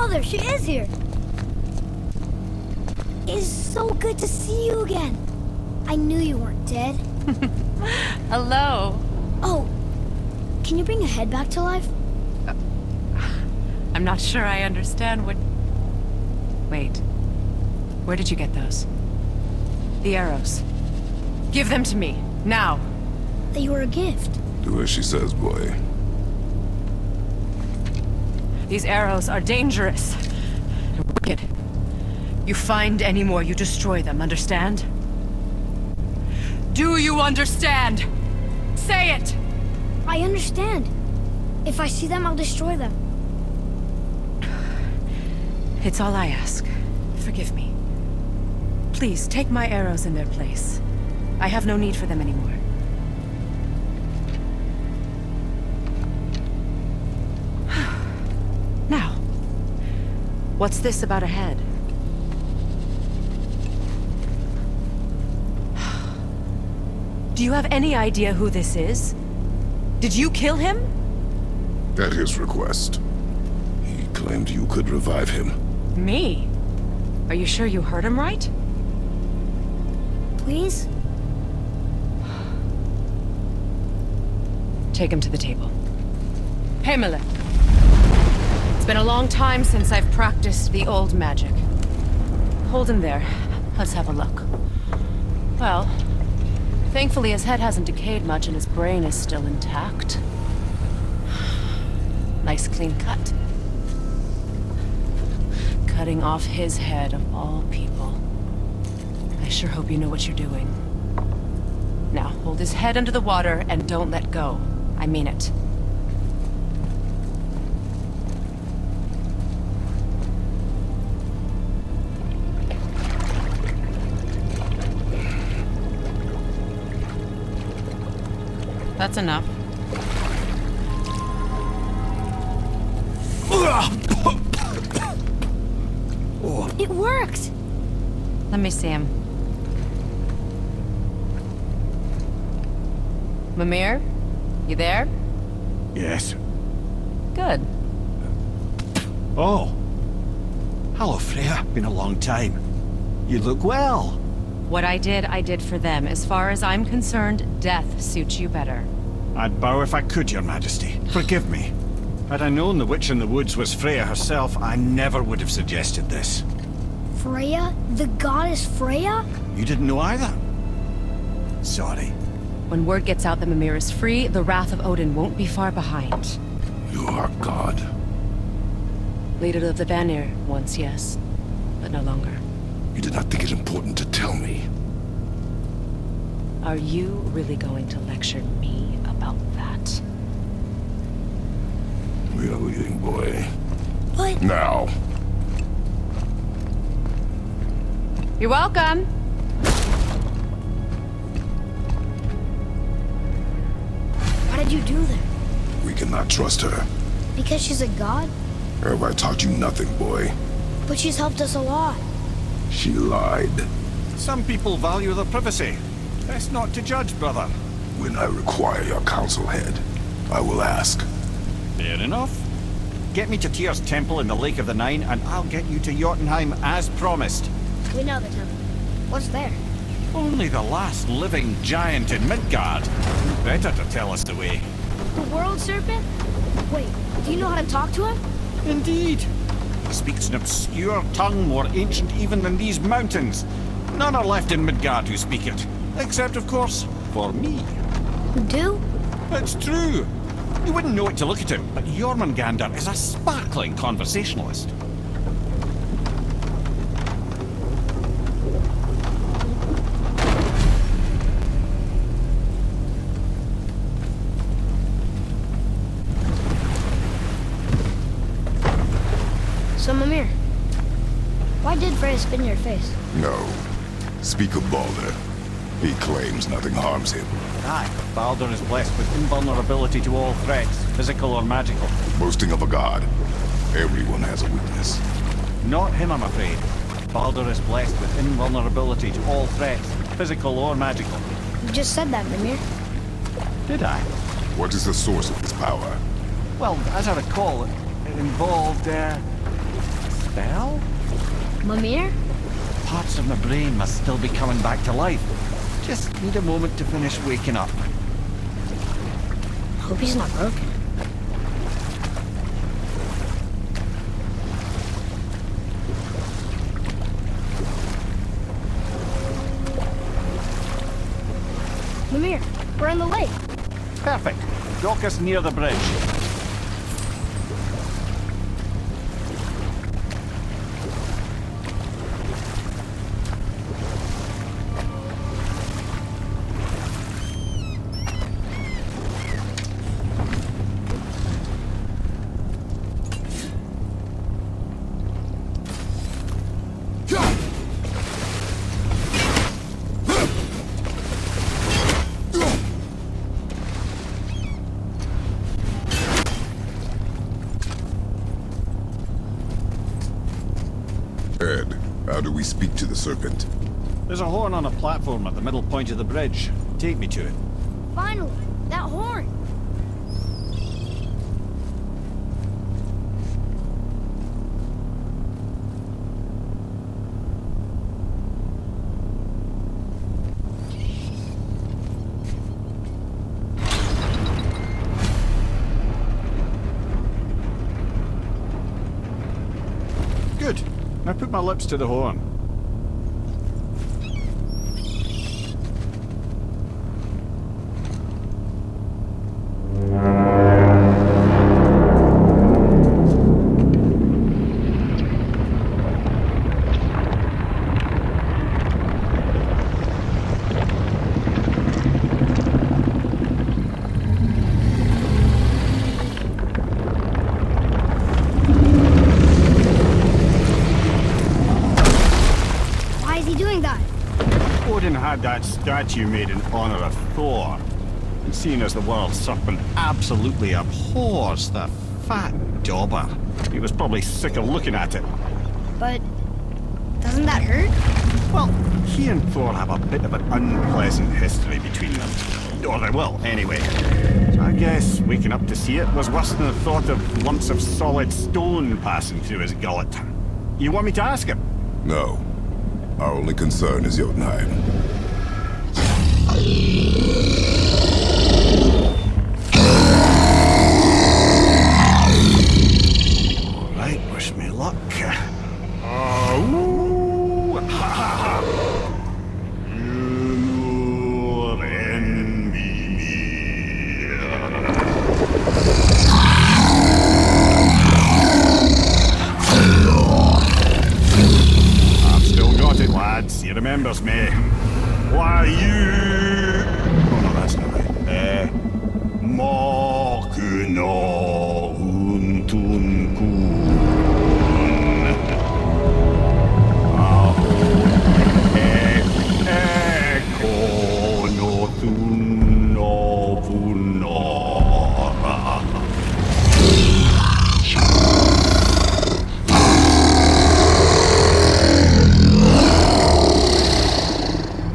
Mother, she is here! It's so good to see you again. I knew you weren't dead. Hello. Oh, can you bring a head back to life? I'm not sure I understand what... Wait. Where did you get those? The arrows. Give them to me, now. They were a gift. Do as she says, boy. These arrows are dangerous. And wicked. You find any more, you destroy them, understand? Do you understand? Say it! I understand. If I see them, I'll destroy them. It's all I ask. Forgive me. Please, take my arrows in their place. I have no need for them anymore. Now, what's this about a head? Do you have any idea who this is? Did you kill him? At his request. He claimed you could revive him. Me? Are you sure you heard him right? Please? Take him to the table. Mimir. It's been a long time since I've practiced the old magic. Hold him there. Let's have a look. Well, thankfully his head hasn't decayed much and his brain is still intact. Nice clean cut. Cutting off his head of all people. I sure hope you know what you're doing. Now, hold his head under the water and don't let go. I mean it. That's enough. It worked! Let me see him. Mimir? You there? Yes. Good. Oh. Hello, Freya. Been a long time. You look well. What I did for them. As far as I'm concerned, death suits you better. I'd bow if I could, Your Majesty. Forgive me. Had I known the witch in the woods was Freya herself, I never would have suggested this. Freya? The goddess Freya? You didn't know either? Sorry. When word gets out that Mimir is free, the wrath of Odin won't be far behind. You are God. Leader of the Vanir, once, yes. But no longer. You did not think it important to tell me. Are you really going to lecture me about that? We are leaving, boy. But... Now. You're welcome! Why did you do that? We cannot trust her. Because she's a god? Have I taught you nothing, boy? But she's helped us a lot. She lied. Some people value their privacy. Best not to judge, brother. When I require your council head, I will ask. Fair enough. Get me to Tyr's temple in the Lake of the Nine, and I'll get you to Jotunheim as promised. We know the temple. What's there? Only the last living giant in Midgard. Better to tell us the way. The world serpent? Wait, do you know how to talk to him? Indeed. He speaks an obscure tongue more ancient even than these mountains. None are left in Midgard who speak it. Except, of course, for me. You do? It's true. You wouldn't know it to look at him, but Jormungandr is a sparkling conversationalist. So, Mimir, why did Freya spit in your face? No. Speak of Baldur. He claims nothing harms him. Aye, Baldur is blessed with invulnerability to all threats, physical or magical. Boasting of a god. Everyone has a weakness. Not him, I'm afraid. Baldur is blessed with invulnerability to all threats, physical or magical. You just said that, Mimir. Did I? What is the source of this power? Well, as I recall, it involved, spell? Mimir? Parts of my brain must still be coming back to life. Just need a moment to finish waking up. Hope he's not broken. Mimir, we're in the lake. Perfect. Dock us near the bridge. Ed, how do we speak to the serpent? There's a horn on a platform at the middle point of the bridge. Take me to it. Finally, that horn. Good. Now put my lips to the horn. Why is he doing that? Odin had that statue made in honor of Thor. And seeing as the world serpent absolutely abhors the fat dauber, he was probably sick of looking at it. But doesn't that hurt? Well, he and Thor have a bit of an unpleasant history between them. Or they will, anyway. So I guess waking up to see it was worse than the thought of lumps of solid stone passing through his gullet. You want me to ask him? No. Our only concern is Jotunheim. Alright, wish me luck. Oh, ha ha ha. Mimir and Mimir. I've still got it, lads. He remembers me. Why you? Oh no, that's not right. Makuna untunkun.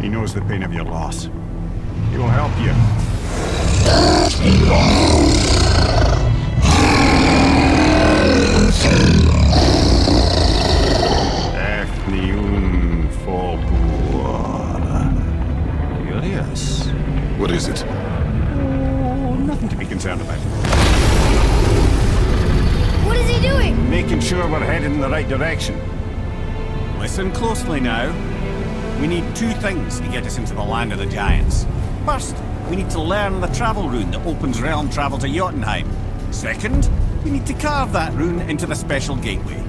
He knows the pain of your loss. He will help you. Efniun Forbur. Curious. What is it? Oh, nothing to be concerned about. What is he doing? Making sure we're headed in the right direction. Listen closely now. We need two things to get us into the land of the giants. First, we need to learn the travel rune that opens realm travel to Jotunheim. Second, we need to carve that rune into the special gateway.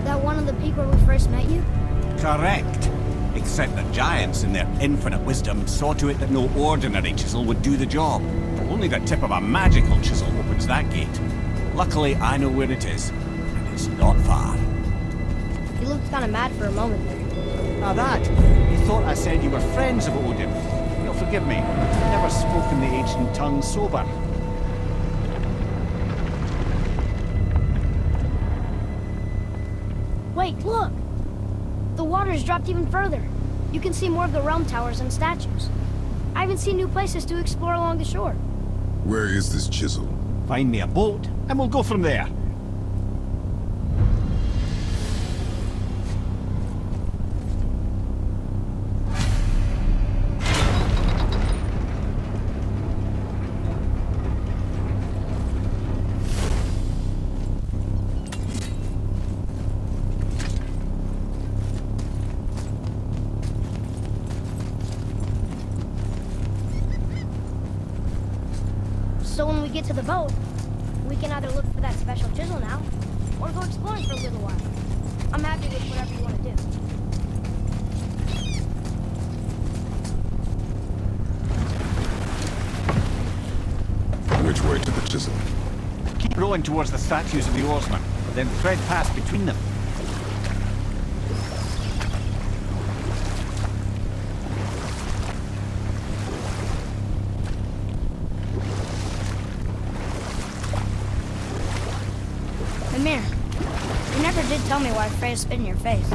That one on the peak where we first met you? Correct. Except that giants, in their infinite wisdom, saw to it that no ordinary chisel would do the job. Only the tip of a magical chisel opens that gate. Luckily, I know where it is, and it's not far. You looked kind of mad for a moment there. Now that, you thought I said you were friends of Odin. You'll forgive me. I've never spoken the ancient tongue sober. Wait, look! The water's dropped even further. You can see more of the realm towers and statues. I even see new places to explore along the shore. Where is this chisel? Find me a boat, and we'll go from there. when we get to the boat, we can either look for that special chisel now, or go exploring for a little while. I'm happy with whatever you want to do. Which way to the chisel? Keep rowing towards the statues of the oarsmen, then thread past between them. Mimir, you never did tell me why Freya spit in your face.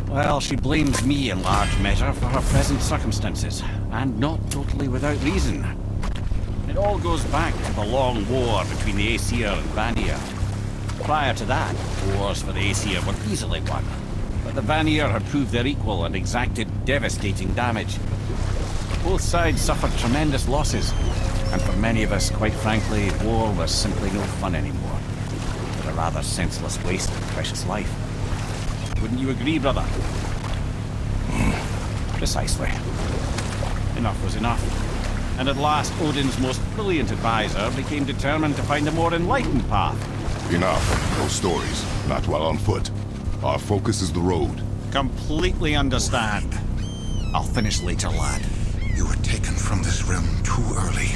Well, she blames me in large measure for her present circumstances, and not totally without reason. It all goes back to the long war between the Aesir and Vanir. Prior to that, wars for the Aesir were easily won, but the Vanir had proved their equal and exacted devastating damage. Both sides suffered tremendous losses, and for many of us, quite frankly, war was simply no fun anymore. But a rather senseless waste of precious life. Wouldn't you agree, brother? Precisely. Enough was enough. And at last, Odin's most brilliant advisor became determined to find a more enlightened path. Enough. No stories. Not while on foot. Our focus is the road. Completely understand. I'll finish later, lad. You were taken from this realm too early.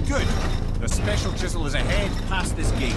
Good. The special chisel is ahead past this gate.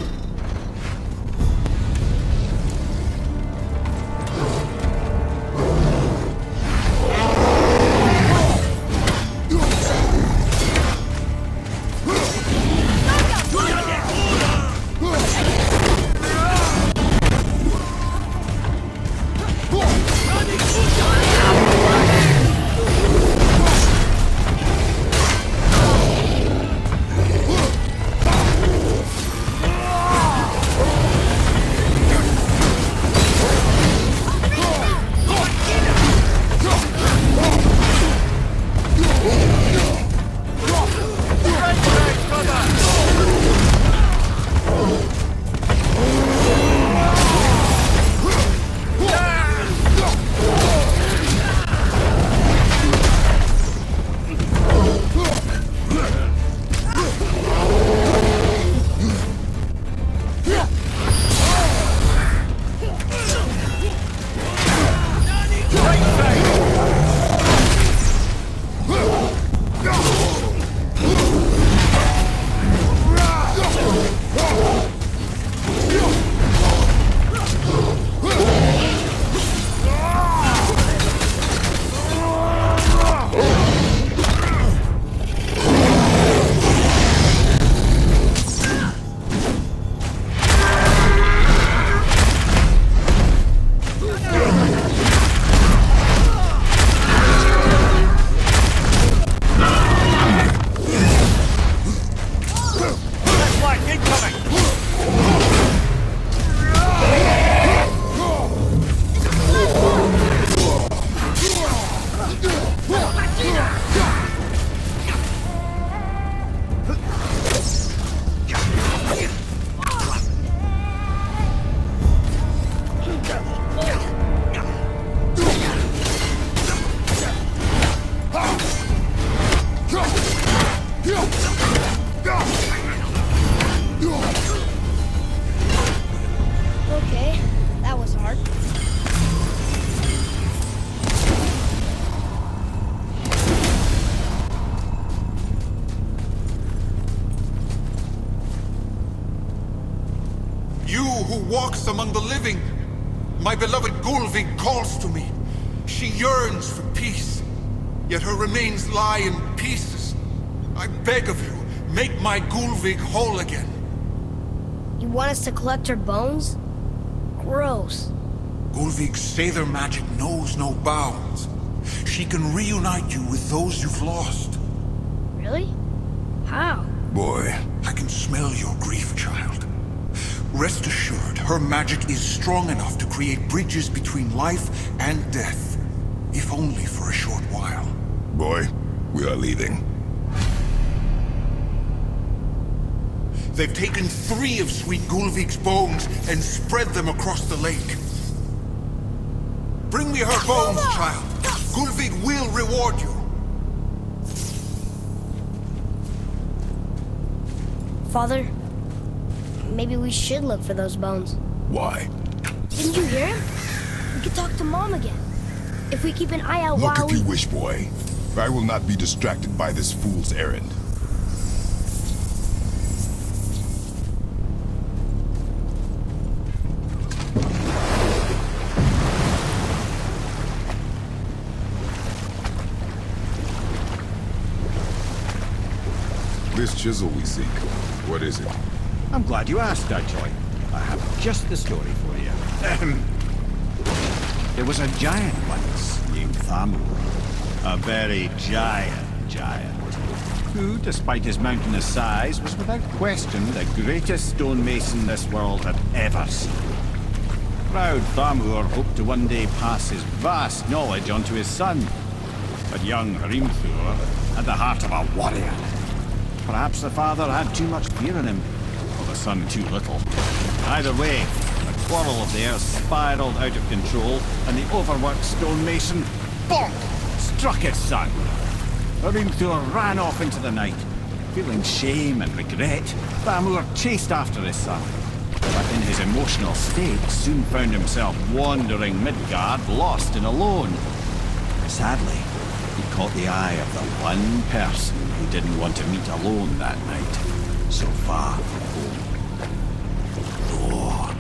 Okay, that was hard. You who walks among the living, my beloved Gulvig calls to me. She yearns for peace, yet her remains lie in pieces. I beg of you, make my Gulvig whole again. You want us to collect her bones? Gross. Gulvig's Sather magic knows no bounds. She can reunite you with those you've lost. Really? How? Boy. I can smell your grief, child. Rest assured, her magic is strong enough to create bridges between life and death, if only for a short while. Boy, We are leaving. They've taken 3 of Sweet Gulvig's bones and spread them across the lake. Bring me her bones, child. Gulvig will reward you. Father, maybe we should look for those bones. Why? Didn't you hear him? We could talk to Mom again. If we keep an eye out Look while if you wish, boy. I will not be distracted by this fool's errand. This chisel we seek, what is it? I'm glad you asked, Dudjoy. I have just the story for you. There was a giant once named Thamur. A very giant, who, despite his mountainous size, was without question the greatest stonemason this world had ever seen. Proud Thamur hoped to one day pass his vast knowledge on to his son. But young Hrimthur had the heart of a warrior. Perhaps the father had too much fear in him, or the son too little. Either way, the quarrel of theirs spiraled out of control, and the overworked stonemason, bonk, struck his son. Hrimthur ran off into the night. Feeling shame and regret, Thamur chased after his son. But in his emotional state, soon found himself wandering Midgard, lost and alone. Sadly, he caught the eye of the one person who didn't want to meet alone that night, so far from home. Thor.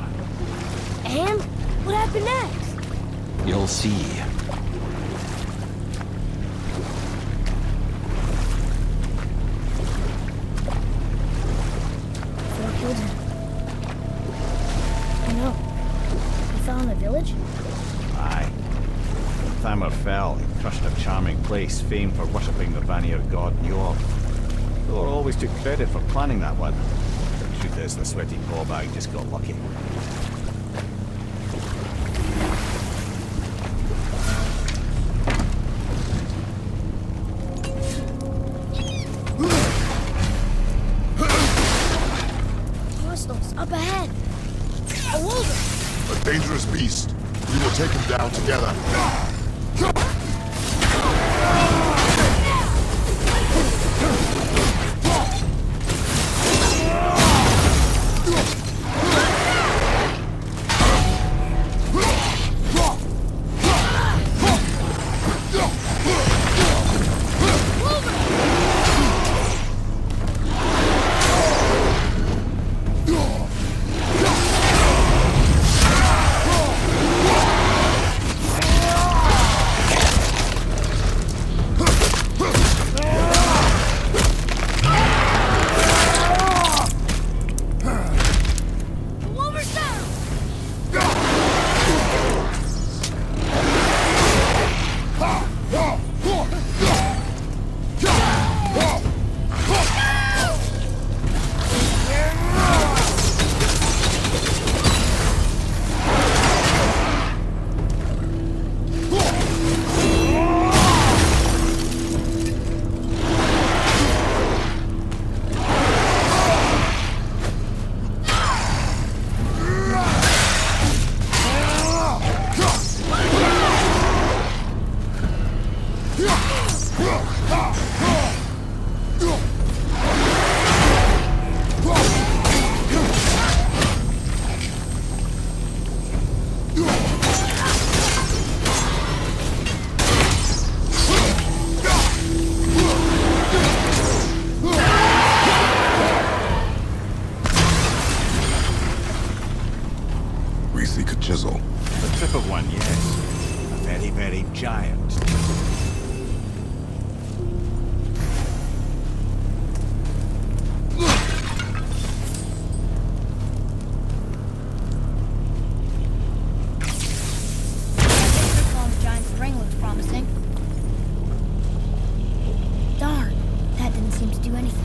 And what happened next? You'll see. Thor killed him. Oh no. He fell in the village? Aye. When Thamur fell, he crushed a charming place famed for worshipping the Vanir god Njord. Thor always took credit for planning that one. The truth is, the sweaty bag just got lucky. Hostiles, up ahead! A wolver! A dangerous beast. We will take him down together. Chisel. The trip of one, yes. A very, very giant. Giant's ring looks promising. Darn, that didn't seem to do anything.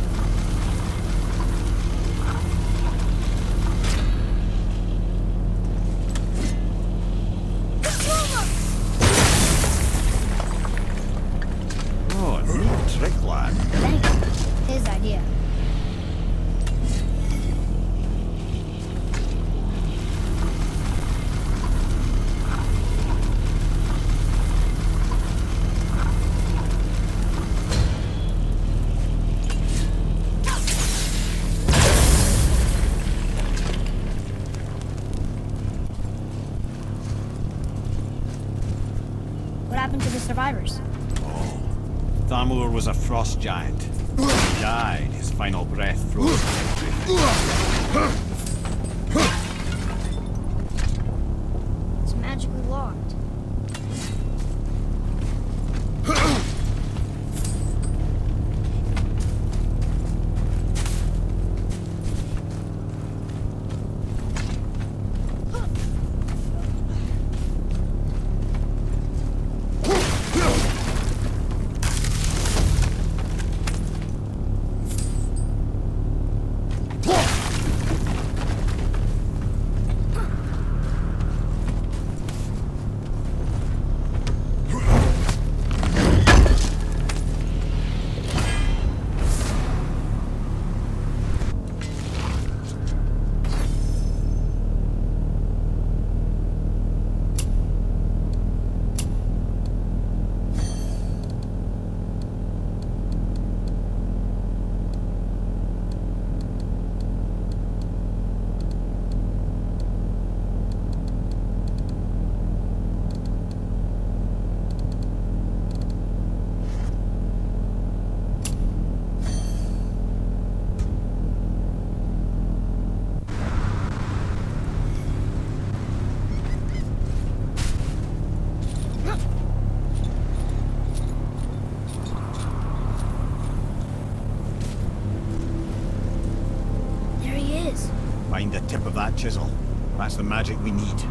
survivors. Thamur was a frost giant. He died, his final breath froze. It's magically locked. Find the tip of that chisel. That's the magic we need.